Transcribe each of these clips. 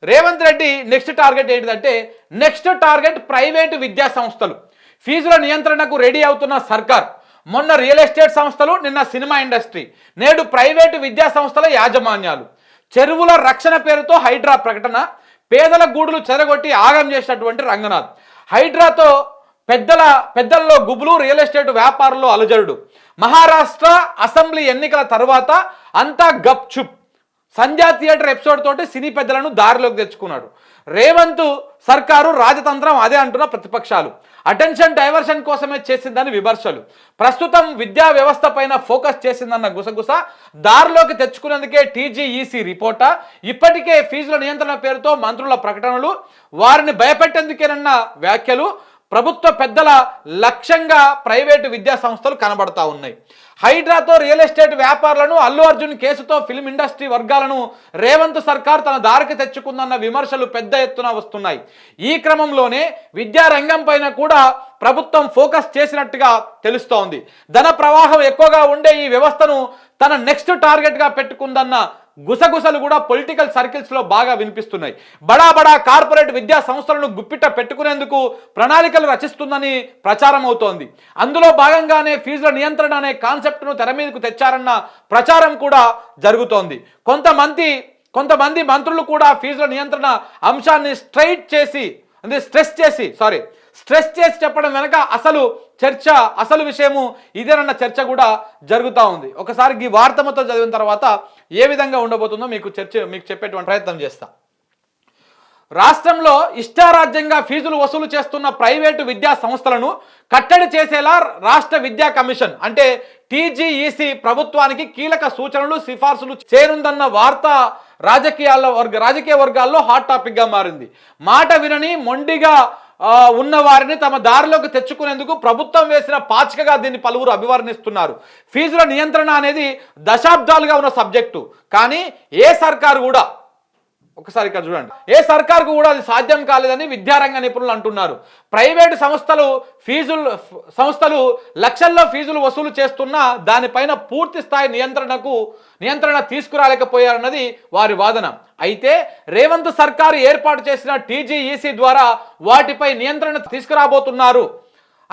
Revanth Reddy next target ఏంటిదంటే next target private విద్యా సంస్థలు. ఫీజుల నియంత్రణకు రెడీ అవుతున్న సర్కార్. మొన్న రియల్ ఎస్టేట్ సంస్థలు, నిన్న సినిమా ఇండస్ట్రీ, నేడు ప్రైవేటు విద్యా సంస్థల యాజమాన్యాలు. చెరువుల రక్షణ పేరుతో హైడ్రా ప్రకటన. పేదల గూడులు చెరగొట్టి ఆగం చేసినటువంటి రంగనాథ్. హైడ్రాతో పెద్దల్లో గుబులు, రియల్ ఎస్టేట్ వ్యాపారుల్లో అలజడుడు. మహారాష్ట్ర అసెంబ్లీ ఎన్నికల తర్వాత అంతా గప్ చుప్. సంధ్యా థియేటర్ ఎపిసోడ్ తోటి సినీ పెద్దలను దారిలోకి తెచ్చుకున్నాడు రేవంత్ సర్కారు. రాజతంత్రం అదే అంటున్న ప్రతిపక్షాలు. అటెన్షన్ డైవర్షన్ కోసమే చేసిందని విమర్శలు. ప్రస్తుతం విద్యా వ్యవస్థ పైన ఫోకస్ చేసిందన్న గుసగుస. దారిలోకి తెచ్చుకునేందుకే టీజీఈసీ రిపోర్టా. ఇప్పటికే ఫీజుల నియంత్రణ పేరుతో మంత్రుల ప్రకటనలు, వారిని భయపెట్టేందుకేనన్న వ్యాఖ్యలు. ప్రభుత్వ పెద్దల లక్ష్యంగా ప్రైవేటు విద్యా సంస్థలు కనబడతా ఉన్నాయి. హైడ్రాతో రియల్ ఎస్టేట్ వ్యాపారులను, అల్లు అర్జున్ కేసుతో ఫిల్మ్ ఇండస్ట్రీ వర్గాలను రేవంత్ సర్కార్ తన దారికి తెచ్చుకుందన్న విమర్శలు పెద్ద ఎత్తున వస్తున్నాయి. ఈ క్రమంలోనే విద్యారంగం పైన కూడా ప్రభుత్వం ఫోకస్ చేసినట్టుగా తెలుస్తోంది. ధన ప్రవాహం ఎక్కువగా ఉండే ఈ వ్యవస్థను తన నెక్స్ట్ టార్గెట్గా పెట్టుకుందన్న గుసగుసలు కూడా పొలిటికల్ సర్కిల్స్లో బాగా వినిపిస్తున్నాయి. బడా కార్పొరేట్ విద్యా సంస్థలను గుప్పిట పెట్టుకునేందుకు ప్రణాళికలు రచిస్తుందని ప్రచారం అవుతోంది. అందులో భాగంగానే ఫీజుల నియంత్రణ అనే కాన్సెప్ట్ను తెర మీదకు తెచ్చారన్న ప్రచారం కూడా జరుగుతోంది. కొంతమంది మంత్రులు కూడా ఫీజుల నియంత్రణ అంశాన్ని స్ట్రెస్ చేసి చెప్పడం వెనక అసలు విషయము ఇదేనన్న చర్చ కూడా జరుగుతూ ఉంది. ఒకసారి ఈ వార్త మొత్తం చదివిన తర్వాత ఏ విధంగా ఉండబోతుందో మీకు చెప్పేటువంటి ప్రయత్నం చేస్తా. రాష్ట్రంలో ఇష్టారాజ్యంగా ఫీజులు వసూలు చేస్తున్న ప్రైవేటు విద్యా సంస్థలను కట్టడి చేసేలా రాష్ట్ర విద్యా కమిషన్ అంటే టీజీఈసీ ప్రభుత్వానికి కీలక సూచనలు, సిఫార్సులు చేయనుందన్న వార్త రాజకీయ వర్గాల్లో హాట్ టాపిక్ గా మారింది. మాట వినని మొండిగా ఉన్న వారిని తమ దారిలోకి తెచ్చుకునేందుకు ప్రభుత్వం వేసిన పాచికగా దీన్ని పలువురు అభివర్ణిస్తున్నారు. ఫీజుల నియంత్రణ అనేది దశాబ్దాలుగా ఉన్న సబ్జెక్టు. కానీ ఏ సర్కారు కూడా, ఒకసారి ఇక్కడ చూడండి, ఏ సర్కార్కు కూడా అది సాధ్యం కాలేదని విద్యారంగ నిపుణులు అంటున్నారు. ప్రైవేటు సంస్థలు లక్షల్లో ఫీజులు వసూలు చేస్తున్నా దానిపైన పూర్తి స్థాయి నియంత్రణ తీసుకురాలేకపోయారన్నది వారి వాదన. అయితే రేవంత్ సర్కారు ఏర్పాటు చేసిన టీజీఈసీ ద్వారా వాటిపై నియంత్రణ తీసుకురాబోతున్నారు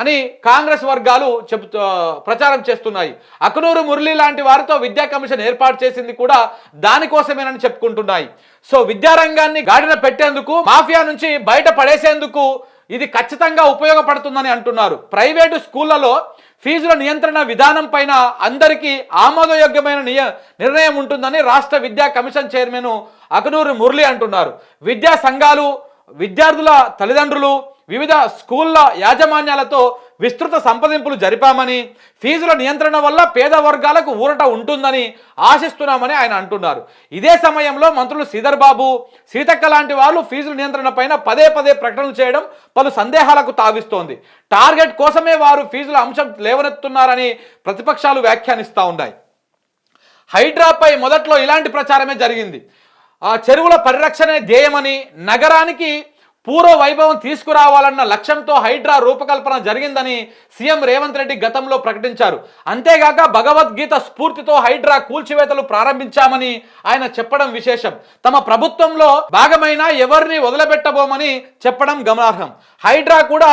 అని కాంగ్రెస్ వర్గాలు ప్రచారం చేస్తున్నాయి. అకునూరు మురళి లాంటి వారితో విద్యా కమిషన్ ఏర్పాటు చేసింది కూడా దానికోసమేనని చెప్పుకుంటున్నాయి. సో విద్యారంగాన్ని గాడిన పెట్టేందుకు, మాఫియా నుంచి బయట పడేసేందుకు ఇది ఖచ్చితంగా ఉపయోగపడుతుందని అంటున్నారు. ప్రైవేటు స్కూళ్లలో ఫీజుల నియంత్రణ విధానం పైన అందరికీ ఆమోదయోగ్యమైన నిర్ణయం ఉంటుందని రాష్ట్ర విద్యా కమిషన్ చైర్మన్ అకునూరు మురళి అంటున్నారు. విద్యా సంఘాలు, విద్యార్థుల తల్లిదండ్రులు, వివిధ స్కూళ్ల యాజమాన్యాలతో విస్తృత సంప్రదింపులు జరిపామని, ఫీజుల నియంత్రణ వల్ల పేద వర్గాలకు ఊరట ఉంటుందని ఆశిస్తున్నామని ఆయన అంటున్నారు. ఇదే సమయంలో మంత్రులు శ్రీధర్ బాబు, సీతక్క లాంటి వాళ్ళు ఫీజుల నియంత్రణ పైన పదే ప్రకటనలు చేయడం పలు సందేహాలకు తావిస్తోంది. టార్గెట్ కోసమే వారు ఫీజుల అంశం లేవనెత్తున్నారని ప్రతిపక్షాలు వ్యాఖ్యానిస్తూ ఉన్నాయి. హైడ్రాపై మొదట్లో ఇలాంటి ప్రచారమే జరిగింది. చెరువుల పరిరక్షణే ధ్యేయమని, నగరానికి పూర్వ వైభవం తీసుకురావాలన్న లక్ష్యంతో హైడ్రా రూపకల్పన జరిగిందని సీఎం రేవంత్ రెడ్డి గతంలో ప్రకటించారు. అంతేగాక భగవద్గీత స్ఫూర్తితో హైడ్రా కూల్చివేతలు ప్రారంభించామని ఆయన చెప్పడం విశేషం. తమ ప్రభుత్వంలో భాగమైన ఎవరిని వదిలిపెట్టబోమని చెప్పడం గమనార్హం. హైడ్రా కూడా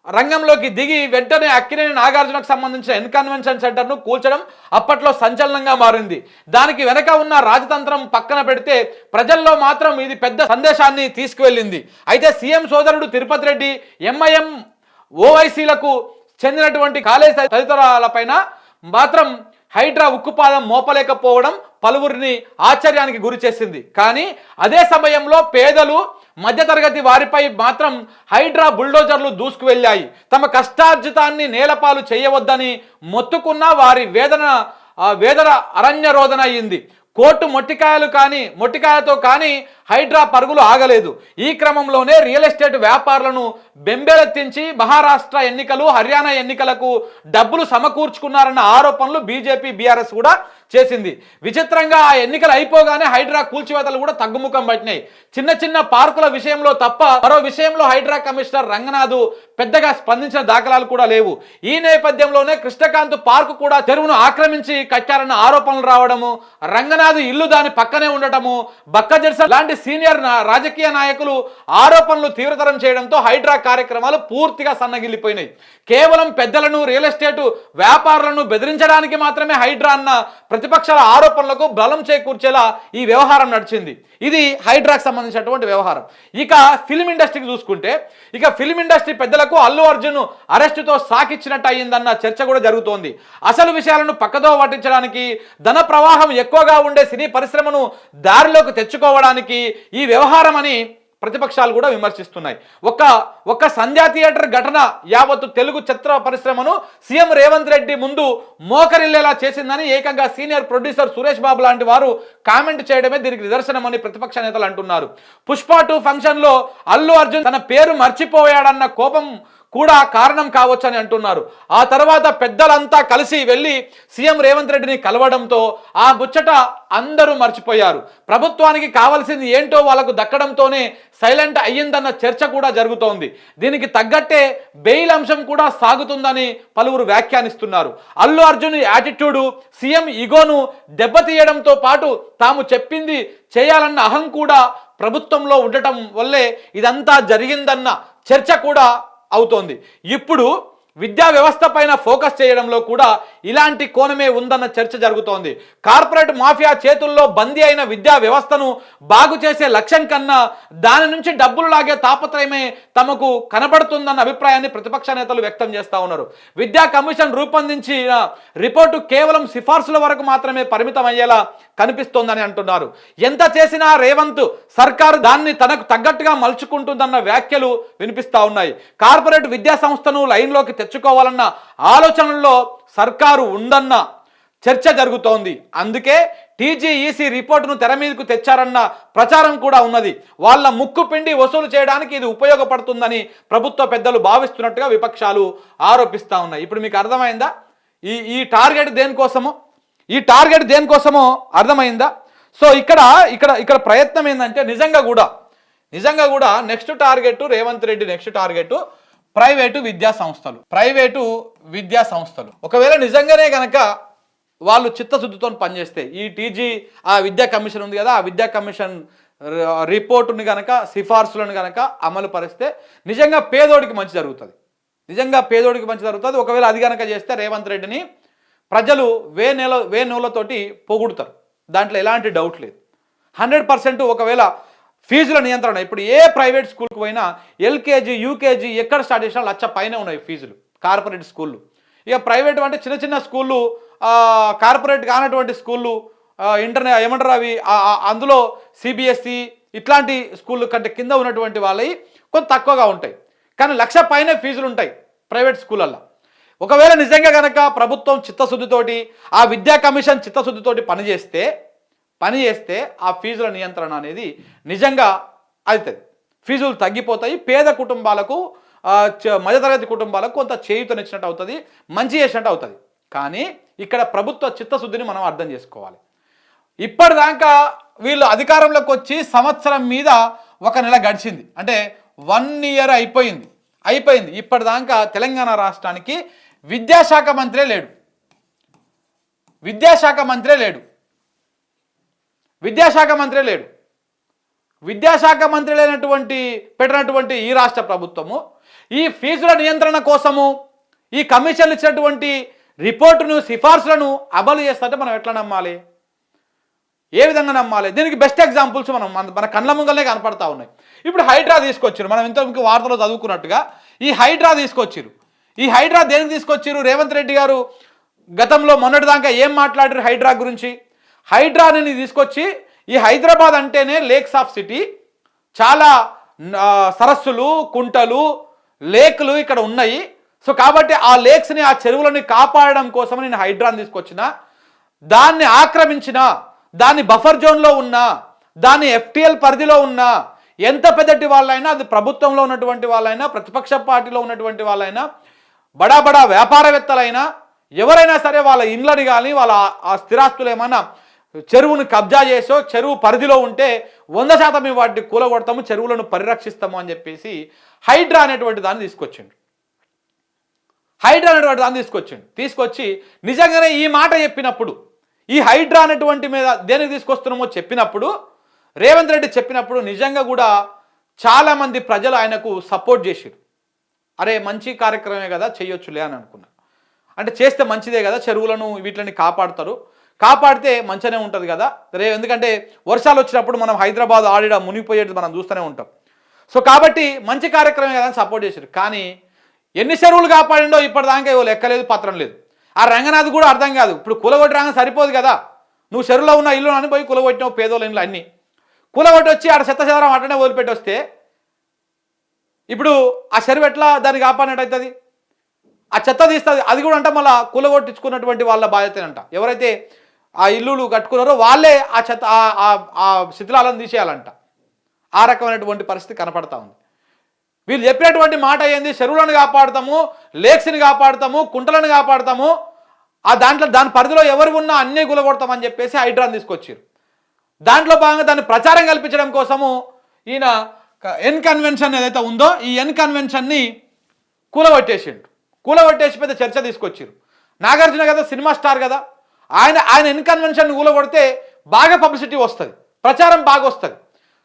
రంగంలోకి దిగి వెంటనే అక్కినేని నాగార్జునకు సంబంధించిన కన్వెన్షన్ సెంటర్ను కూల్చడం అప్పట్లో సంచలనంగా మారింది. దానికి వెనక ఉన్న రాజతంత్రం పక్కన పెడితే ప్రజల్లో మాత్రం ఇది పెద్ద సందేశాన్ని తీసుకువెళ్ళింది. అయితే సీఎం సోదరుడు తిరుపతి రెడ్డి, ఎంఐఎం ఓవైసీలకు చెందినటువంటి కాలేజ్ తదితరాలపైన మాత్రం హైడ్రా ఉక్కుపాదం మోపలేకపోవడం పలువురిని ఆశ్చర్యానికి గురి చేసింది. కానీ అదే సమయంలో పేదలు, మధ్యతరగతి వారిపై మాత్రం హైడ్రా బుల్డోజర్లు దూసుకు వెళ్ళాయి. తమ కష్టార్జితాన్ని నేలపాలు చేయవద్దని మొత్తుకున్న వారి వేదన అరణ్యరోదన అయింది. కోర్టు మొట్టికాయలతో కానీ హైడ్రా పరుగులు ఆగలేదు. ఈ క్రమంలోనే రియల్ ఎస్టేట్ వ్యాపారులను బెంబేలెత్తించి మహారాష్ట్ర ఎన్నికలు, హర్యానా ఎన్నికలకు డబ్బులు సమకూర్చుకున్నారన్న ఆరోపణలు బీజేపీ, బీఆర్ఎస్ కూడా చేసింది. విచిత్రంగా ఆ ఎన్నికలు అయిపోగానే హైడ్రా కూల్చివేతలు కూడా తగ్గుముఖం పట్టినాయి. చిన్న చిన్న పార్కుల విషయంలో తప్ప మరో విషయంలో హైడ్రా కమిషనర్ రంగనాథ్ పెద్దగా స్పందించిన దాఖలాలు కూడా లేవు. ఈ నేపథ్యంలోనే కృష్ణకాంత్ పార్కు కూడా చెరువును ఆక్రమించి కట్టారన్న ఆరోపణలు రావడము, రంగనాథ్ ఇల్లు దాని పక్కనే ఉండటము, బక్కజెర్సన్ లాంటి సీనియర్ రాజకీయ నాయకులు ఆరోపణలు తీవ్రతరం చేయడంతో హైడ్రా కార్యక్రమాలు పూర్తిగా సన్నగిల్లిపోయినాయి. కేవలం పెద్దలను, రియల్ ఎస్టేట్ వ్యాపారులను బెదిరించడానికి మాత్రమే హైడ్రా అన్న ప్రతిపక్షాల ఆరోపణలకు బలం చేకూర్చేలా ఈ వ్యవహారం నడిచింది. ఇది హైడ్రాకు సంబంధించినటువంటి వ్యవహారం. ఇక ఫిల్మ్ ఇండస్ట్రీకి చూసుకుంటే, ఇక ఫిల్మ్ ఇండస్ట్రీ పెద్దలకు అల్లు అర్జున్ అరెస్టుతో సాకిచ్చినట్టు అయ్యిందన్న చర్చ కూడా జరుగుతోంది. అసలు విషయాలను పక్కదో పట్టించడానికి, ధన ప్రవాహం ఎక్కువగా ఉండే సినీ పరిశ్రమను దారిలోకి తెచ్చుకోవడానికి ఈ వ్యవహారం అని ప్రతిపక్షాలు కూడా విమర్శిస్తున్నాయి. ఒక సంధ్యా థియేటర్ ఘటన యావత్తు తెలుగు చిత్ర పరిశ్రమను సీఎం రేవంత్ రెడ్డి ముందు మోకరిల్లేలా చేసిందని ఏకంగా సీనియర్ ప్రొడ్యూసర్ సురేష్ బాబు లాంటి వారు కామెంట్ చేయడమే దీనికి నిదర్శనమని ప్రతిపక్ష నేతలు అంటున్నారు. పుష్ప 2 ఫంక్షన్లో అల్లు అర్జున్ తన పేరు మర్చిపోయాడన్న కోపం కూడా కారణం కావచ్చని అంటున్నారు. ఆ తర్వాత పెద్దలంతా కలిసి వెళ్ళి సీఎం రేవంత్ రెడ్డిని కలవడంతో ఆ ముచ్చట అందరూ మర్చిపోయారు. ప్రభుత్వానికి కావాల్సింది ఏంటో వాళ్ళకు దక్కడంతోనే సైలెంట్ అయ్యిందన్న చర్చ కూడా జరుగుతోంది. దీనికి తగ్గట్టే బెయిల్ అంశం కూడా సాగుతుందని పలువురు వ్యాఖ్యానిస్తున్నారు. అల్లు అర్జున్ యాటిట్యూడు, సీఎం ఈగోను దెబ్బతీయడంతో పాటు తాము చెప్పింది చేయాలన్న అహం కూడా ప్రభుత్వంలో ఉండటం వల్లే ఇదంతా జరిగిందన్న చర్చ కూడా అవుతోంది. ఇప్పుడు విద్యా వ్యవస్థ పైన ఫోకస్ చేయడంలో కూడా ఇలాంటి కోణమే ఉందన్న చర్చ జరుగుతోంది. కార్పొరేట్ మాఫియా చేతుల్లో బందీ అయిన విద్యా వ్యవస్థను బాగు చేసే లక్ష్యం కన్నా దాని నుంచి డబ్బులు లాగే తాపత్రయమే తమకు కనబడుతుందన్న అభిప్రాయాన్ని ప్రతిపక్ష నేతలు వ్యక్తం చేస్తూ ఉన్నారు. విద్యా కమిషన్ రూపొందించిన రిపోర్టు కేవలం సిఫార్సుల వరకు మాత్రమే పరిమితం అయ్యేలా కనిపిస్తోందని అంటున్నారు. ఎంత చేసినా రేవంత్ సర్కారు దాన్ని తనకు తగ్గట్టుగా మలుచుకుంటుందన్న వ్యాఖ్యలు వినిపిస్తూ ఉన్నాయి. కార్పొరేట్ విద్యా సంస్థను లైన్లోకి తెచ్చుకోవాలన్న ఆలోచనలో సర్కారు ఉందన్న చర్చ జరుగుతోంది. అందుకే టీజీఈసీ రిపోర్టును తెర మీదకు తెచ్చారన్న ప్రచారం కూడా ఉన్నది. వాళ్ళ ముక్కు పిండి వసూలు చేయడానికి ఇది ఉపయోగపడుతుందని ప్రభుత్వ పెద్దలు భావిస్తున్నట్టుగా విపక్షాలు ఆరోపిస్తూ ఉన్నాయి. ఇప్పుడు మీకు అర్థమైందా ఈ టార్గెట్ దేనికోసమో అర్థమైందా? సో ఇక్కడ ప్రయత్నం ఏంటంటే నిజంగా కూడా next target Revanth Reddy next target private విద్యా సంస్థలు. ఒకవేళ నిజంగానే కనుక వాళ్ళు చిత్తశుద్ధితో పనిచేస్తే ఈ ఆ విద్యా కమిషన్ ఉంది కదా, ఆ విద్యా కమిషన్ రిపోర్టుని కనుక సిఫార్సులను కనుక అమలు పరిస్తే నిజంగా పేదోడికి మంచి జరుగుతుంది. ఒకవేళ అది కనుక చేస్తే రేవంత్ రెడ్డిని ప్రజలు వేనూలతోటి పొగుడుతారు. దాంట్లో ఎలాంటి డౌట్ లేదు. 100% ఒకవేళ ఫీజుల నియంత్రణ ఇప్పుడు ఏ ప్రైవేట్ స్కూల్కి పోయినా ఎల్కేజీ యూకేజీ ఎక్కడ స్టార్ట్ చేసినా 1,00,000 పైన ఉన్నాయి ఫీజులు కార్పొరేట్ స్కూళ్ళు. ఇక ప్రైవేట్ అంటే చిన్న స్కూళ్ళు, కార్పొరేట్ కానటువంటి స్కూళ్ళు, ఏమంటారు అవి, అందులో సిబిఎస్ఈ ఇట్లాంటి స్కూళ్ళు కంటే కింద ఉన్నటువంటి వాళ్ళవి కొంత తక్కువగా ఉంటాయి. కానీ 1,00,000 పైన ఫీజులు ఉంటాయి ప్రైవేట్ స్కూళ్ళల్లో. ఒకవేళ నిజంగా కనుక ప్రభుత్వం చిత్తశుద్ధితోటి ఆ విద్యా కమిషన్ చిత్తశుద్ధితోటి పనిచేస్తే ఆ ఫీజుల నియంత్రణ అనేది నిజంగా అవుతుంది. ఫీజులు తగ్గిపోతాయి. పేద కుటుంబాలకు, మధ్యతరగతి కుటుంబాలకు కొంత చేయూతనిచ్చినట్టు అవుతుంది, మంచి చేసినట్టు అవుతుంది. కానీ ఇక్కడ ప్రభుత్వ చిత్తశుద్ధిని మనం అర్థం చేసుకోవాలి. ఇప్పటిదాకా వీళ్ళు అధికారంలోకి వచ్చి సంవత్సరం మీద 1 నెల గడిచింది, అంటే 1 ఇయర్ అయిపోయింది. ఇప్పటిదాకా తెలంగాణ రాష్ట్రానికి విద్యాశాఖ మంత్రే లేడు. విద్యాశాఖ మంత్రి లేనటువంటి పెట్టినటువంటి ఈ రాష్ట్ర ప్రభుత్వము ఈ ఫీజుల నియంత్రణ కోసము ఈ కమిషన్లు ఇచ్చినటువంటి రిపోర్టును సిఫార్సులను అమలు చేస్తుంటే మనం ఎట్లా నమ్మాలి? ఏ విధంగా నమ్మాలి? దీనికి బెస్ట్ ఎగ్జాంపుల్స్ మన కళ్ళ ముంగలనే కనపడతా ఉన్నాయి. ఇప్పుడు హైడ్రా తీసుకొచ్చారు. మనం ఇంతకు వార్తలో చదువుకున్నట్టుగా ఈ హైడ్రా దేనికి తీసుకొచ్చారు? రేవంత్ రెడ్డి గారు గతంలో మొన్నటిదాకా ఏం మాట్లాడారు హైడ్రా గురించి? హైడ్రాని తీసుకొచ్చి ఈ హైదరాబాద్ అంటేనే లేక్స్ ఆఫ్ సిటీ, చాలా సరస్సులు, కుంటలు, లేకులు ఇక్కడ ఉన్నాయి. సో కాబట్టి ఆ లేక్స్ని, ఆ చెరువులని కాపాడడం కోసం నేను హైడ్రాని తీసుకొచ్చిన, దాన్ని ఆక్రమించిన, దాన్ని బఫర్ జోన్లో ఉన్నా, దాన్ని ఎఫ్టీఎల్ పరిధిలో ఉన్నా, ఎంత పెద్దటి వాళ్ళైనా, అది ప్రభుత్వంలో ఉన్నటువంటి వాళ్ళైనా, ప్రతిపక్ష పార్టీలో ఉన్నటువంటి వాళ్ళైనా, బడా వ్యాపారవేత్తలైనా, ఎవరైనా సరే వాళ్ళ ఇండ్లని కానీ వాళ్ళ ఆ స్థిరాస్తులు ఏమైనా చెరువును కబ్జా చేసో చెరువు పరిధిలో ఉంటే 100% మేము వాటిని కూలగొడతాము, చెరువులను పరిరక్షిస్తాము అని చెప్పేసి హైడ్రా అనేటువంటి దాన్ని తీసుకొచ్చిండు. తీసుకొచ్చి నిజంగానే ఈ మాట చెప్పినప్పుడు, ఈ హైడ్రా అనేటువంటి మీద దేనికి తీసుకొస్తున్నామో చెప్పినప్పుడు, రేవంత్ రెడ్డి చెప్పినప్పుడు నిజంగా కూడా చాలామంది ప్రజలు ఆయనకు సపోర్ట్ చేసిరు. అరే మంచి కార్యక్రమమే కదా, చేయొచ్చులే అని అనుకున్నా. అంటే చేస్తే మంచిదే కదా, చెరువులను వీటిని కాపాడితే మంచిగానే ఉంటుంది కదా. ఎందుకంటే వర్షాలు వచ్చినప్పుడు మనం హైదరాబాద్ ఆడిడ మునిగిపోయేది మనం చూస్తూనే ఉంటాం. సో కాబట్టి మంచి కార్యక్రమమే కదా అని సపోర్ట్ చేశారు. కానీ ఎన్ని చెరువులు కాపాడిండో ఇప్పటిదాకా ఏవో లెక్కలేదు, పత్రం లేదు. ఆ రంగనాథ్ కూడా అర్థం కాదు. ఇప్పుడు కూలగొట్టి రంగం సరిపోదు కదా, నువ్వు చెరువులో ఉన్న ఇల్లు అని పోయి కూలగొట్టినావు, పేదోళ్ళ ఇల్లు అన్నీ కూలగొట్టి వచ్చి ఆడ చెత్త చెదరం అట్టనే వదిలిపెట్టి వస్తే ఇప్పుడు ఆ చెరువు ఎట్లా దాన్ని కాపాడినట్టు అవుతుంది? ఆ చెత్త తీస్తుంది, అది కూడా అంటే మళ్ళీ కూలగొట్టించుకున్నటువంటి వాళ్ళ బాధ్యతనంట. ఎవరైతే ఆ ఇల్లులు కట్టుకున్నారో వాళ్ళే ఆ చెత్త ఆ శిథిలాలను తీసేయాలంట. ఆ రకమైనటువంటి పరిస్థితి కనపడతా ఉంది. వీళ్ళు చెప్పినటువంటి మాట ఏంది? చెరువులను కాపాడుతాము, లేక్స్ని కాపాడుతాము, కుంటలను కాపాడుతాము, దాని పరిధిలో ఎవరు ఉన్నా అన్నీ కూలగొడతామని చెప్పేసి హైడ్రాని తీసుకొచ్చారు. దాంట్లో భాగంగా దాన్ని ప్రచారం కల్పించడం కోసము ఈయన ఎన్ కన్వెన్షన్ ఏదైతే ఉందో ఈ ఎన్ కన్వెన్షన్ని కూలగొట్టేసి పెద్ద చర్చ తీసుకొచ్చారు. నాగార్జున కదా సినిమా స్టార్ కదా, ఆయన ఎన్ కన్వెన్షన్ కూలగొడితే బాగా పబ్లిసిటీ వస్తుంది, ప్రచారం బాగా వస్తుంది.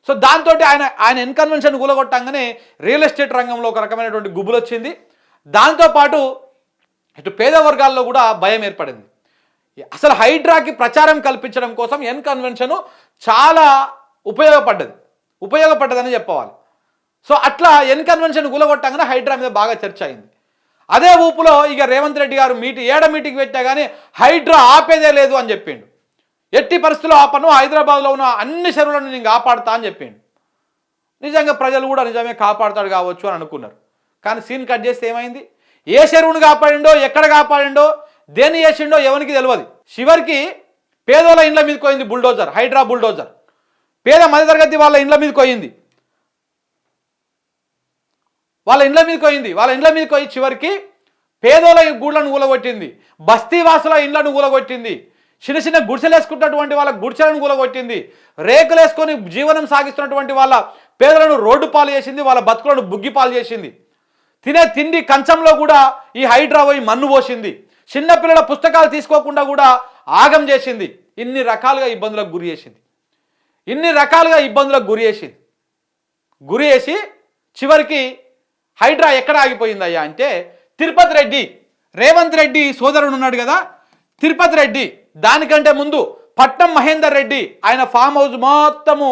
సో దాంతో ఆయన ఎన్ కన్వెన్షన్ కూలగొట్టంగానే రియల్ ఎస్టేట్ రంగంలో ఒక రకమైనటువంటి గుబులు వచ్చింది. దాంతోపాటు ఇటు పేద వర్గాల్లో కూడా భయం ఏర్పడింది. అసలు హైడ్రాకి ప్రచారం కల్పించడం కోసం ఎన్ కన్వెన్షన్ చాలా ఉపయోగపడ్డదని చెప్పవాలి. సో అట్లా ఎన్ కన్వెన్షన్ కూలగొట్టంగానే హైడ్రా మీద బాగా చర్చ అయింది. అదే ఊపులో ఇక రేవంత్ రెడ్డి గారు మీటింగ్ పెట్టా కానీ హైడ్రా ఆపేదే లేదు అని చెప్పిండు. ఎట్టి పరిస్థితుల్లో ఆపను, హైదరాబాద్లో ఉన్న అన్ని చెరువులను నేను కాపాడుతా అని చెప్పిండు. నిజంగా ప్రజలు కూడా నిజమే కాపాడుతాడు కావచ్చు అని అనుకున్నారు. కానీ సీన్ కట్ చేస్తే ఏమైంది? ఏ చెరువును కాపాడిండో, ఎక్కడ కాపాడిండో, దేన్ని చేసిండో ఎవరికి తెలియదు. చివరికి పేదోళ్ళ ఇండ్ల మీదకి పోయింది బుల్డోజర్, హైడ్రా బుల్డోజర్. పేద మధ్యతరగతి వాళ్ళ ఇండ్ల మీదకి పోయింది. వాళ్ళ ఇండ్ల మీదకి పోయి చివరికి పేదోళ్ళ గూళ్ళను కూలగొట్టింది, బస్తీవాసుల ఇండ్లను కూలగొట్టింది, చిన్న చిన్న గుడిసెలు వేసుకున్నటువంటి వాళ్ళ గుడిసెలను కూలగొట్టింది, రేకులు వేసుకొని జీవనం సాగిస్తున్నటువంటి వాళ్ళ పేదలను రోడ్డు పాలు చేసింది, వాళ్ళ బతుకులను బుగ్గిపాలు చేసింది. తినే తిండి కంచంలో కూడా ఈ హైడ్రా పోయి మన్ను పోసింది. చిన్నపిల్లల పుస్తకాలు తీసుకోకుండా కూడా ఆగం చేసింది. ఇన్ని రకాలుగా ఇబ్బందులకు గురి చేసి చివరికి హైడ్రా ఎక్కడ ఆగిపోయిందయ్యా అంటే తిరుపతి రెడ్డి, రేవంత్ రెడ్డి సోదరుడు ఉన్నాడు కదా తిరుపతి రెడ్డి, దానికంటే ముందు పట్నం మహేందర్ రెడ్డి ఆయన ఫామ్ హౌస్ మొత్తము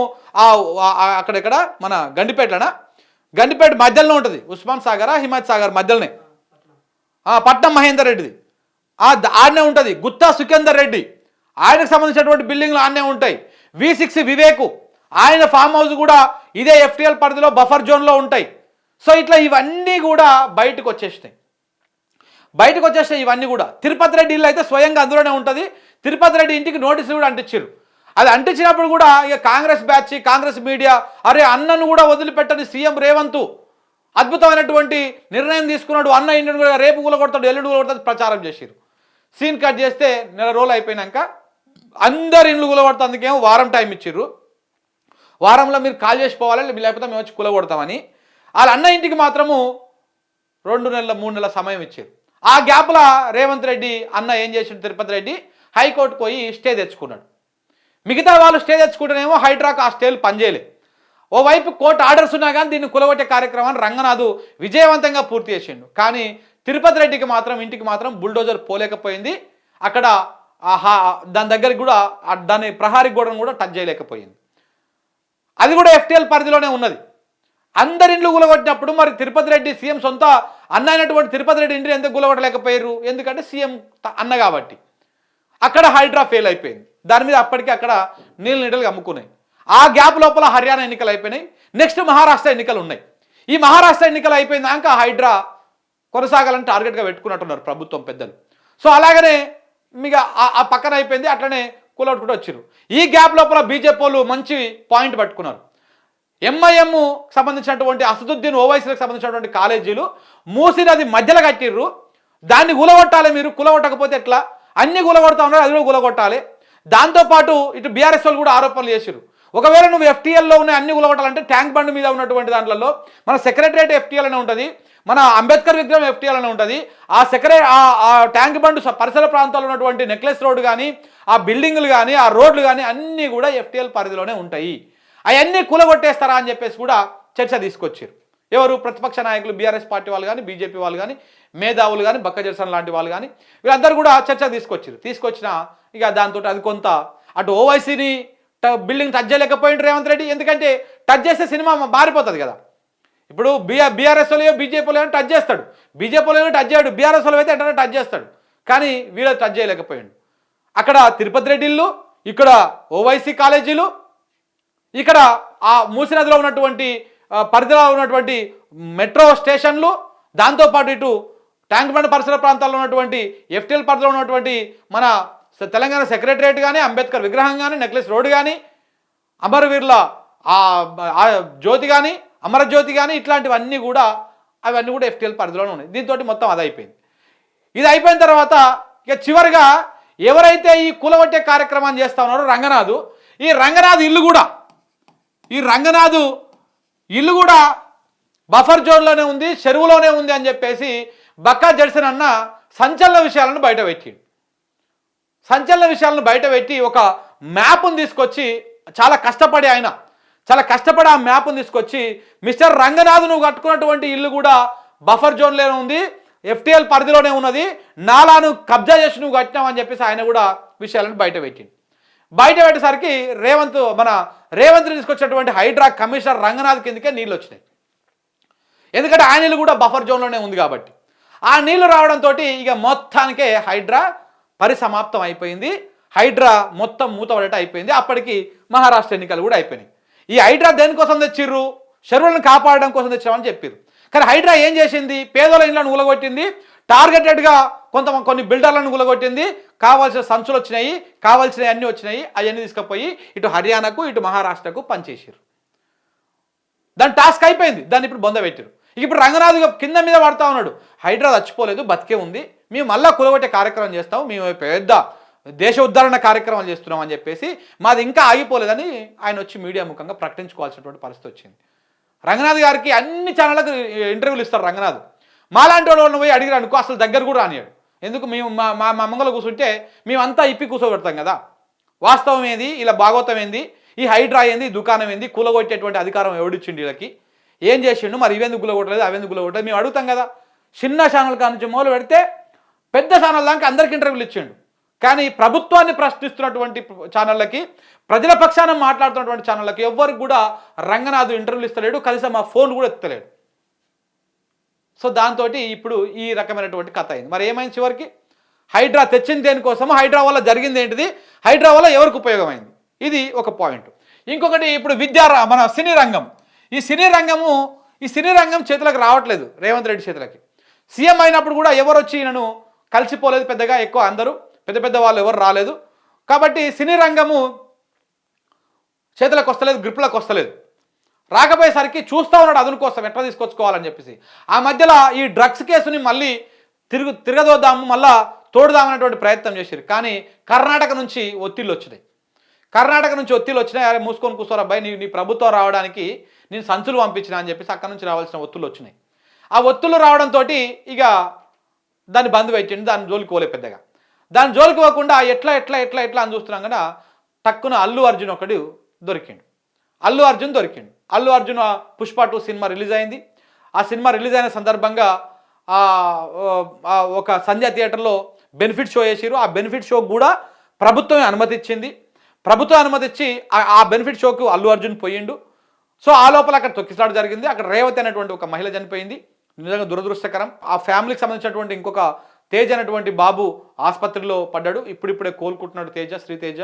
అక్కడెక్కడ మన గండిపేట మధ్యలోనే ఉంటుంది, ఉస్మాన్ సాగర్ హిమాయత్ సాగర్ మధ్యలోనే పట్నం మహేందర్ రెడ్డిది ఆడనే ఉంటుంది. గుత్తా సుఖేందర్ రెడ్డి ఆయనకు సంబంధించినటువంటి బిల్డింగ్లు ఆడనే ఉంటాయి. V6 వివేకు ఆయన ఫామ్ హౌస్ కూడా ఇదే FTL పరిధిలో బఫర్ జోన్లో ఉంటాయి. సో ఇట్లా ఇవన్నీ కూడా బయటకు వచ్చేసినాయి. ఇవన్నీ కూడా తిరుపతి రెడ్డి ఇల్లు అయితే స్వయంగా అందులోనే ఉంటుంది. తిరుపతి రెడ్డి ఇంటికి నోటీసులు కూడా అంటించారు. అది అంటించినప్పుడు కూడా ఇక కాంగ్రెస్ బ్యాచ్, కాంగ్రెస్ మీడియా అరే అన్నను కూడా వదిలిపెట్టని సీఎం రేవంత్ అద్భుతమైనటువంటి నిర్ణయం తీసుకున్నాడు, అన్న ఇంటిని కూడా రేపు కూలగొడతాడు, ఎల్లుండి కూలగొడతాడు ప్రచారం చేశారు. సీన్ కట్ చేస్తే నెల రోజులు అయిపోయినాక అందరు ఇండ్లు కూలగొడతాందుకేమో వారం టైం ఇచ్చిర్రు. వారంలో మీరు కాల్ చేసిపోవాలి, లేకపోతే మేము వచ్చి కూలగొడతామని. వాళ్ళ అన్న ఇంటికి మాత్రము 2 నెలల 3 నెలల సమయం ఇచ్చారు. ఆ గ్యాప్లో రేవంత్ రెడ్డి అన్న ఏం చేసిండు? తిరుపతి రెడ్డి హైకోర్టుకు పోయి స్టే తెచ్చుకున్నాడు. మిగతా వాళ్ళు స్టే తెచ్చుకుంటేనేమో హైడ్రాకు ఆ స్టేలు పనిచేయలేదు. ఓవైపు కోర్టు ఆర్డర్స్ ఉన్నా కానీ దీన్ని కూలగొట్టే కార్యక్రమాన్ని రంగనాథ్ విజయవంతంగా పూర్తి చేసిండు. కానీ తిరుపతి రెడ్డికి మాత్రం ఇంటికి మాత్రం బుల్డోజర్ పోలేకపోయింది. అక్కడ దాని దగ్గరికి కూడా దాని ప్రహారీ గోడను కూడా టచ్ చేయలేకపోయింది. అది కూడా FTL పరిధిలోనే ఉన్నది. అందరి ఇండ్లు కూలగొట్టినప్పుడు మరి తిరుపతి రెడ్డి సీఎం సొంత అన్న అయినటువంటి తిరుపతి రెడ్డి ఇంటిని ఎందుకు కూలగొట్టలేకపోయారు? ఎందుకంటే సీఎం అన్న కాబట్టి. అక్కడ హైడ్రా ఫెయిల్ అయిపోయింది. దాని మీద అప్పటికి అక్కడ నీళ్ళని అమ్ముకున్నాయి. ఆ గ్యాప్ లోపల హర్యానా ఎన్నికలు అయిపోయినాయి. నెక్స్ట్ మహారాష్ట్ర ఎన్నికలు ఉన్నాయి. ఈ మహారాష్ట్ర ఎన్నికలు అయిపోయినాక హైడ్రా కొనసాగాలని టార్గెట్గా పెట్టుకున్నట్టున్నారు ప్రభుత్వం పెద్దలు. సో అలాగనే మీకు ఆ పక్కన అయిపోయింది, అట్లనే కూలగొట్టుకుంటూ వచ్చారు. ఈ గ్యాప్ లోపల బీజేపీ వాళ్ళు మంచి పాయింట్ పట్టుకున్నారు. MIM సంబంధించినటువంటి అసదుద్దీన్ ఓవైసీలకు సంబంధించినటువంటి కాలేజీలు మూసీ నది మధ్యలో కట్టిర్రు. దాన్ని కూలగొట్టాలి. మీరు కూలగొట్టకపోతే ఎట్లా? అన్ని కూలగొడతా ఉన్నారు, అది కూడా కూలగొట్టాలి. దాంతోపాటు ఇటు బీఆర్ఎస్ వాళ్ళు కూడా ఆరోపణలు చేశారు. ఒకవేళ నువ్వు ఎఫ్టీఎల్లో ఉన్న అన్ని కూలగొట్టాలంటే ట్యాంక్ బండ్ మీద ఉన్నటువంటి దాంట్లో మన సెక్రటరేట్ ఎఫ్టీఎల్ అనే ఉంటుంది, మన అంబేద్కర్ విగ్రహం ఎఫ్టీఎల్ అనే ఉంటుంది. ఆ ట్యాంక్ బండ్ పరిసర ప్రాంతాల్లో ఉన్నటువంటి నెక్లెస్ రోడ్ కానీ, ఆ బిల్డింగ్లు కానీ, ఆ రోడ్లు కానీ అన్నీ కూడా ఎఫ్టీఎల్ పరిధిలోనే ఉంటాయి. అవన్నీ కూలగొట్టేస్తారా అని చెప్పేసి కూడా చర్చ తీసుకొచ్చారు. ఎవరు? ప్రతిపక్ష నాయకులు, బీఆర్ఎస్ పార్టీ వాళ్ళు కానీ, బీజేపీ వాళ్ళు కానీ, మేధావులు కానీ, బక్క జర్సన్ లాంటి వాళ్ళు కానీ, వీళ్ళందరూ కూడా చర్చ తీసుకొచ్చిన ఇక దాంతో అది కొంత అటు ఓవైసీని బిల్డింగ్ టచ్ చేయలేకపోయింది రేవంత్ రెడ్డి. ఎందుకంటే టచ్ చేస్తే సినిమా మారిపోతుంది కదా. ఇప్పుడు బీఆర్ఎస్ వాళ్ళు బీజేపీ వాళ్ళు టచ్ చేస్తాడు, బీజేపీ వాళ్ళు టచ్ చేయడు, బీఆర్ఎస్ వాళ్ళు అయితే వెంటనే టచ్ చేస్తాడు. కానీ వీళ్ళు టచ్ చేయలేకపోయాడు. అక్కడ తిరుపతి రెడ్డి ఇల్లు, ఇక్కడ ఓవైసీ కాలేజీలు, ఇక్కడ ఆ మూసినదిలో ఉన్నటువంటి పరిధిలో ఉన్నటువంటి మెట్రో స్టేషన్లు, దాంతోపాటు ఇటు ట్యాంక్ బండ్ పరిసర ప్రాంతాల్లో ఉన్నటువంటి ఎఫ్టీఎల్ పరిధిలో ఉన్నటువంటి మన తెలంగాణ సెక్రటరేట్ కానీ, అంబేద్కర్ విగ్రహం కానీ, నెక్లెస్ రోడ్ కానీ, అమరవీరుల జ్యోతి కానీ, అమరజ్యోతి కానీ, ఇట్లాంటివన్నీ కూడా అవన్నీ కూడా ఎఫ్టీఎల్ పరిధిలోనే ఉన్నాయి. దీంతో మొత్తం అది అయిపోయింది. ఇది అయిపోయిన తర్వాత ఇక చివరిగా ఎవరైతే ఈ కూలగొట్టే కార్యక్రమాన్ని చేస్తా ఉన్నారో రంగనాథు, ఈ రంగనాథ్ ఇల్లు కూడా బఫర్ జోన్లోనే ఉంది, చెరువులోనే ఉంది అని చెప్పేసి బక్కా జడ్సన్ అన్న సంచలన విషయాలను బయటపెట్టి ఒక మ్యాప్ను తీసుకొచ్చి చాలా కష్టపడి ఆ మ్యాప్ను తీసుకొచ్చి మిస్టర్ రంగనాథ్ నువ్వు కట్టుకున్నటువంటి ఇల్లు కూడా బఫర్ జోన్లోనే ఉంది, ఎఫ్టీఎల్ పరిధిలోనే ఉన్నది, నాలాను కబ్జా చేసి నువ్వు కట్టినావు అని చెప్పేసి ఆయన కూడా విషయాలను బయటపెట్టేసరికి మన రేవంత్ తీసుకొచ్చినటువంటి హైడ్రా కమిషనర్ రంగనాథ్ కిందకే నీళ్ళు వచ్చినాయి. ఎందుకంటే ఆ నీళ్ళు కూడా బఫర్ జోన్లోనే ఉంది కాబట్టి. ఆ నీళ్లు రావడంతో ఇక మొత్తానికే హైడ్రా పరిసమాప్తం అయిపోయింది. హైడ్రా మొత్తం మూతపడేట అయిపోయింది. అప్పటికి మహారాష్ట్ర ఎన్నికలు కూడా అయిపోయినాయి. ఈ హైడ్రా దేనికోసం తెచ్చిర్రు? చెరువులను కాపాడడం కోసం తెచ్చామని చెప్పారు. కానీ హైడ్రా ఏం చేసింది? పేదల ఇళ్లను కూలగొట్టింది, టార్గెటెడ్గా కొన్ని బిల్డర్లను కూలగొట్టింది, కావాల్సిన సంచులు వచ్చినాయి, కావాల్సినవి అన్నీ వచ్చినాయి, అవన్నీ తీసుకుపోయి ఇటు హర్యానాకు ఇటు మహారాష్ట్రకు పనిచేసారు. దాని టాస్క్ అయిపోయింది, దాన్ని ఇప్పుడు బొందబెట్టారు. ఇప్పుడు రంగనాథ్ కింద మీద పడతా ఉన్నాడు, హైడ్రా చచ్చిపోలేదు, బతికే ఉంది, మేము మళ్ళా కూలగొట్టే కార్యక్రమం చేస్తాము, మేము పెద్ద దేశ ఉద్ధరణ కార్యక్రమాలు చేస్తున్నాం అని చెప్పేసి మాది ఇంకా ఆగిపోలేదని ఆయన వచ్చి మీడియా ముఖంగా ప్రకటించుకోవాల్సినటువంటి పరిస్థితి వచ్చింది. రంగనాథ్ గారికి అన్ని ఛానళ్ళకు ఇంటర్వ్యూలు ఇస్తారు రంగనాథ్. మాలాంటి వాళ్ళని పోయి అడిగారు అనుకో అసలు దగ్గర కూడా రానియాడు. ఎందుకు? మేము మా మంగళ కూర్చుంటే మేమంతా ఇప్పి కూర్చోబెడతాం కదా. వాస్తవం ఏంది, ఇలా భాగవతం ఏంది, ఈ హైడ్రా ఏంది, దుకాణం ఏంది, కూలగొట్టేటువంటి అధికారం ఎవడిచ్చిండు వీళ్ళకి, ఏం చేసిండు, మరి ఇవెందుకు కూలగొట్టలేదు, అవెందుకు కూలగొట్టలేదు మేము అడుగుతాం కదా. చిన్న ఛానల్ కానుంచి మొదలు పెడితే పెద్ద ఛానల్ దాకా అందరికి ఇంటర్వ్యూలు ఇచ్చిండు. కానీ ప్రభుత్వాన్ని ప్రశ్నిస్తున్నటువంటి ఛానళ్ళకి, ప్రజల పక్షాన మాట్లాడుతున్నటువంటి ఛానళ్ళకి ఎవ్వరికి కూడా రంగనాథ్ ఇంటర్వ్యూలు ఇస్తలేడు, కనీసం మా ఫోన్ కూడా ఎత్తలేడు. సో దాంతో ఇప్పుడు ఈ రకమైనటువంటి కథ అయింది. మరి ఏమైంది చివరికి? హైడ్రా తెచ్చింది దేనికోసము, హైడ్రా వల్ల జరిగింది ఏంటిది, హైడ్రా వల్ల ఎవరికి ఉపయోగమైంది, ఇది ఒక పాయింట్. ఇంకొకటి ఇప్పుడు మన సినీ రంగం చేతులకు రావట్లేదు రేవంత్ రెడ్డి చేతులకి. సీఎం అయినప్పుడు కూడా ఎవరు వచ్చి నన్ను కలిసిపోలేదు పెద్దగా, ఎక్కువ అందరూ పెద్ద వాళ్ళు ఎవరు రాలేదు. కాబట్టి సినీ రంగము చేతులకు వస్తలేదు, గ్రిప్లకు వస్తలేదు. రాకపోయేసరికి చూస్తూ ఉన్నాడు అదును కోసం ఎట్లా తీసుకొచ్చుకోవాలని చెప్పేసి. ఆ మధ్యలో ఈ డ్రగ్స్ కేసుని మళ్ళీ తిరగదోద్దాము, మళ్ళా తోడుదామనేటువంటి ప్రయత్నం చేశారు. కానీ కర్ణాటక నుంచి ఒత్తిళ్ళు వచ్చినాయి. అరే మూసుకొని కూర్చోరా అబ్బాయి, నీ ప్రభుత్వం రావడానికి నేను సంచులు పంపించిన అని చెప్పేసి అక్కడ నుంచి రావాల్సిన ఒత్తులు వచ్చినాయి. ఆ ఒత్తులు రావడంతో ఇక దాన్ని బంద్ పెట్టిండు, దాన్ని జోలికి పోలే పెద్దగా. దాన్ని జోలికి పోకుండా ఎట్లా అని చూస్తున్నాం కదా, టక్కున అల్లు అర్జున్ దొరికిండు. అల్లు అర్జున్ పుష్ప 2 సినిమా రిలీజ్ అయింది. ఆ సినిమా రిలీజ్ అయిన సందర్భంగా ఒక సంధ్య థియేటర్లో బెనిఫిట్ షో చేసిరు. ఆ బెనిఫిట్ షోకు కూడా ప్రభుత్వమే అనుమతిచ్చింది. ప్రభుత్వం అనుమతిచ్చి ఆ బెనిఫిట్ షోకు అల్లు అర్జున్ పోయిండు. సో ఆ లోపల అక్కడ తొక్కిసలాట జరిగింది. అక్కడ రేవతి అనేటువంటి ఒక మహిళ చనిపోయింది. నిజంగా దురదృష్టకరం. ఆ ఫ్యామిలీకి సంబంధించినటువంటి ఇంకొక తేజ్ అనేటువంటి బాబు ఆసుపత్రిలో పడ్డాడు, ఇప్పుడిప్పుడే కోలుకుంటున్నాడు శ్రీతేజ.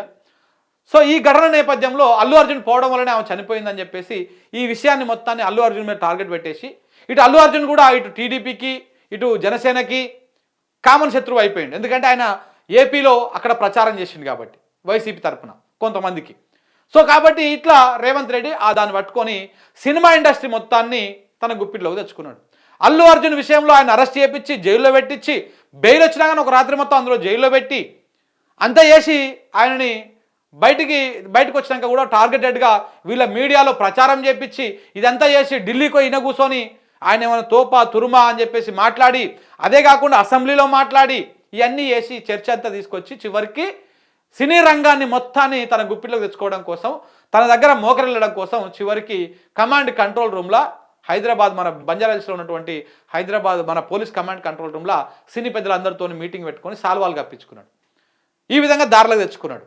సో ఈ ఘటన నేపథ్యంలో అల్లు అర్జున్ పోవడం వల్లనే ఆమె చనిపోయిందని చెప్పేసి ఈ విషయాన్ని మొత్తాన్ని అల్లు అర్జున్ మీద టార్గెట్ పెట్టేసి, ఇటు అల్లు అర్జున్ కూడా ఇటు టీడీపీకి ఇటు జనసేనకి కామన్ శత్రువు అయిపోయింది. ఎందుకంటే ఆయన ఏపీలో అక్కడ ప్రచారం చేసిండు కాబట్టి వైసీపీ తరఫున కొంతమందికి. సో కాబట్టి ఇట్లా రేవంత్ రెడ్డి దాన్ని పట్టుకొని సినిమా ఇండస్ట్రీ మొత్తాన్ని తన గుప్పిట్లోకి తెచ్చుకున్నాడు. అల్లు అర్జున్ విషయంలో ఆయన అరెస్ట్ చేయించి జైల్లో పెట్టించి బెయిల్ వచ్చినా కానీ ఒక రాత్రి మొత్తం అందులో జైల్లో పెట్టి అంతా చేసి ఆయనని బయటకు వచ్చినాక కూడా టార్గెటెడ్గా వీళ్ళ మీడియాలో ప్రచారం చేపించి ఇదంతా చేసి ఢిల్లీకి ఈయన కూర్చొని ఆయన ఏమైనా తోపా తురుమా అని చెప్పేసి మాట్లాడి, అదే కాకుండా అసెంబ్లీలో మాట్లాడి ఇవన్నీ చేసి చర్చ అంతా తీసుకొచ్చి చివరికి సినీ రంగాన్ని మొత్తాన్ని తన గుప్పిట్లోకి తెచ్చుకోవడం కోసం, తన దగ్గర మోకరిల్లడం కోసం చివరికి కమాండ్ కంట్రోల్ రూమ్లో హైదరాబాద్ మన బంజారాహిల్స్లో ఉన్నటువంటి హైదరాబాద్ మన పోలీస్ కమాండ్ కంట్రోల్ రూమ్లో సినీ పెద్దలందరితో మీటింగ్ పెట్టుకొని సాల్వాలు కప్పించుకున్నాడు. ఈ విధంగా దారిలోకి తెచ్చుకున్నాడు.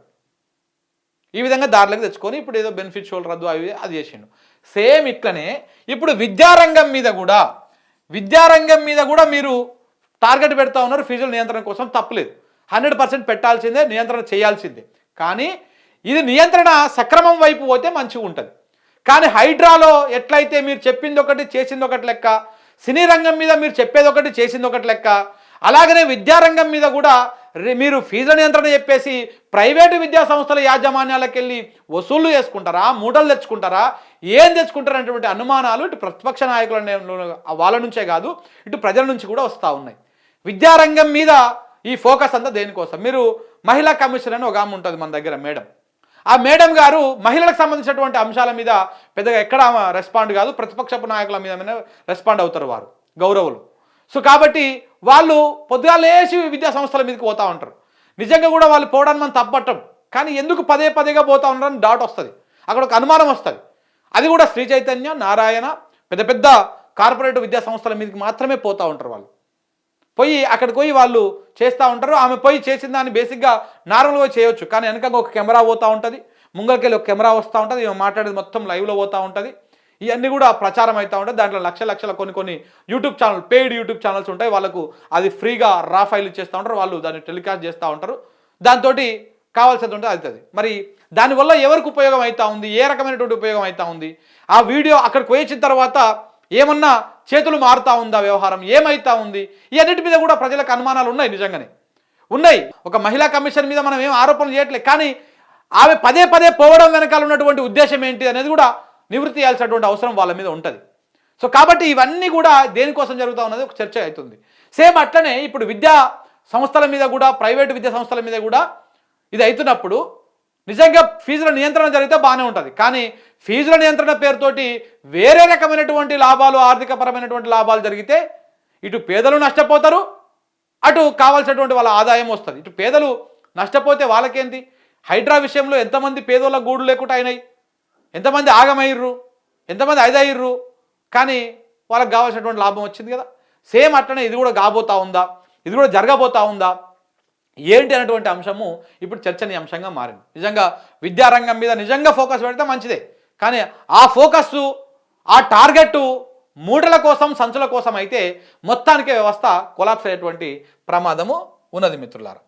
ఈ విధంగా దారిలోకి తెచ్చుకొని ఇప్పుడు ఏదో బెనిఫిట్ షోలు రద్దు అవి అది చేసిండు. సేమ్ ఇట్లనే ఇప్పుడు విద్యారంగం మీద కూడా మీరు టార్గెట్ పెడతా ఉన్నారు. ఫీజుల నియంత్రణ కోసం తప్పలేదు, 100% పెట్టాల్సిందే, నియంత్రణ చేయాల్సిందే. కానీ ఇది నియంత్రణ సక్రమం వైపు పోతే మంచిగా ఉంటుంది. కానీ హైడ్రాలో ఎట్లయితే మీరు చెప్పింది ఒకటి చేసింది ఒకటి లెక్క, సినీ రంగం మీద మీరు చెప్పేది ఒకటి చేసింది ఒకటి లెక్క, అలాగనే విద్యారంగం మీద కూడా మీరు ఫీజుల నియంత్రణ చెప్పేసి ప్రైవేటు విద్యా సంస్థల యాజమాన్యాలకు వెళ్ళి వసూళ్లు చేసుకుంటారా, మూటలు తెచ్చుకుంటారా, ఏం తెచ్చుకుంటారు అనేటువంటి అనుమానాలు ఇటు ప్రతిపక్ష నాయకుల వాళ్ళ నుంచే కాదు ఇటు ప్రజల నుంచి కూడా వస్తూ ఉన్నాయి. విద్యారంగం మీద ఈ ఫోకస్ అంతా దేనికోసం? మీరు మహిళా కమిషన్ అని ఒక ఆమె ఉంటుంది మన దగ్గర మేడం. ఆ మేడం గారు మహిళలకు సంబంధించినటువంటి అంశాల మీద పెద్దగా ఎక్కడ రెస్పాండ్ కాదు, ప్రతిపక్షపు నాయకుల మీద రెస్పాండ్ అవుతారు వారు గౌరవులు. సో కాబట్టి వాళ్ళు పొద్దుగా లేచి విద్యా సంస్థల మీదకి పోతూ ఉంటారు. నిజంగా కూడా వాళ్ళు పోవడానికి మనం తప్పట్టం, కానీ ఎందుకు పదేగా పోతూ ఉన్నారని డాట్ వస్తుంది, అక్కడ ఒక అనుమానం వస్తుంది. అది కూడా శ్రీ చైతన్య, నారాయణ, పెద్ద కార్పొరేట్ విద్యా సంస్థల మీదకి మాత్రమే పోతూ ఉంటారు. వాళ్ళు అక్కడికి పోయి వాళ్ళు చేస్తూ ఉంటారు. ఆమె పోయి చేసిన దాన్ని బేసిక్గా నార్మల్గా చేయొచ్చు, కానీ వెనక ఒక కెమెరా పోతూ ఉంటుంది, ముంగల్కెళ్ళి ఒక కెమెరా వస్తూ ఉంటుంది, ఈమె మాట్లాడేది మొత్తం లైవ్లో పోతూ ఉంటుంది. ఇవన్నీ కూడా ప్రచారం అవుతూ ఉంటుంది. దాంట్లో లక్షల కొన్ని YouTube channel, paid YouTube channels ఉంటాయి, వాళ్ళకు అది ఫ్రీగా రా ఫైల్ ఇచ్చేస్తూ ఉంటారు, వాళ్ళు దాన్ని టెలికాస్ట్ చేస్తూ ఉంటారు. దాంతో కావాల్సింది ఉంటుంది అవుతుంది. మరి దానివల్ల ఎవరికి ఉపయోగం అవుతా ఉంది, ఏ రకమైనటువంటి ఉపయోగం అవుతా ఉంది? ఆ వీడియో అక్కడికి వచ్చిన తర్వాత ఏమన్నా చేతులు మారుతూ ఉందా, వ్యవహారం ఏమవుతా ఉంది? ఈ అన్నిటి మీద కూడా ప్రజలకు అనుమానాలు ఉన్నాయి, నిజంగానే ఉన్నాయి. ఒక మహిళా కమిషన్ మీద మనం ఏం ఆరోపణలు చేయట్లేదు, కానీ ఆమె పదే పోవడం వెనకాల ఉన్నటువంటి ఉద్దేశం ఏంటి అనేది కూడా నివృత్తి చేయాల్సినటువంటి అవసరం వాళ్ళ మీద ఉంటుంది. సో కాబట్టి ఇవన్నీ కూడా దేనికోసం జరుగుతూ ఉన్నది ఒక చర్చ అవుతుంది. సేమ్ అట్లనే ఇప్పుడు విద్యా సంస్థల మీద కూడా, ప్రైవేటు విద్యా సంస్థల మీద కూడా ఇది అవుతున్నప్పుడు నిజంగా ఫీజుల నియంత్రణ జరిగితే బాగానే ఉంటుంది, కానీ ఫీజుల నియంత్రణ పేరుతోటి వేరే రకమైనటువంటి లాభాలు, ఆర్థికపరమైనటువంటి లాభాలు జరిగితే ఇటు పేదలు నష్టపోతారు, అటు కావాల్సినటువంటి వాళ్ళ ఆదాయం వస్తుంది. ఇటు పేదలు నష్టపోతే వాళ్ళకేంటి? హైడ్రా విషయంలో ఎంతమంది పేదోళ్ళ గూడు లేకుండా అయినాయి, ఎంతమంది ఆగమయ్యర్రు, ఎంతమంది ఐదయ్యర్రు, కానీ వాళ్ళకి కావాల్సినటువంటి లాభం వచ్చింది కదా. సేమ్ అట్లనే ఇది కూడా కాబోతా ఉందా, ఇది కూడా జరగబోతా ఉందా ఏంటి అనేటువంటి అంశము ఇప్పుడు చర్చనీయాంశంగా మారింది. నిజంగా విద్యారంగం మీద నిజంగా ఫోకస్ పెడితే మంచిదే, కానీ ఆ ఫోకస్, ఆ టార్గెట్ మూటల కోసం, సంచుల కోసం అయితే మొత్తానికే వ్యవస్థ కొలాప్స్ అయ్యేటువంటి ప్రమాదము ఉన్నది మిత్రులారా.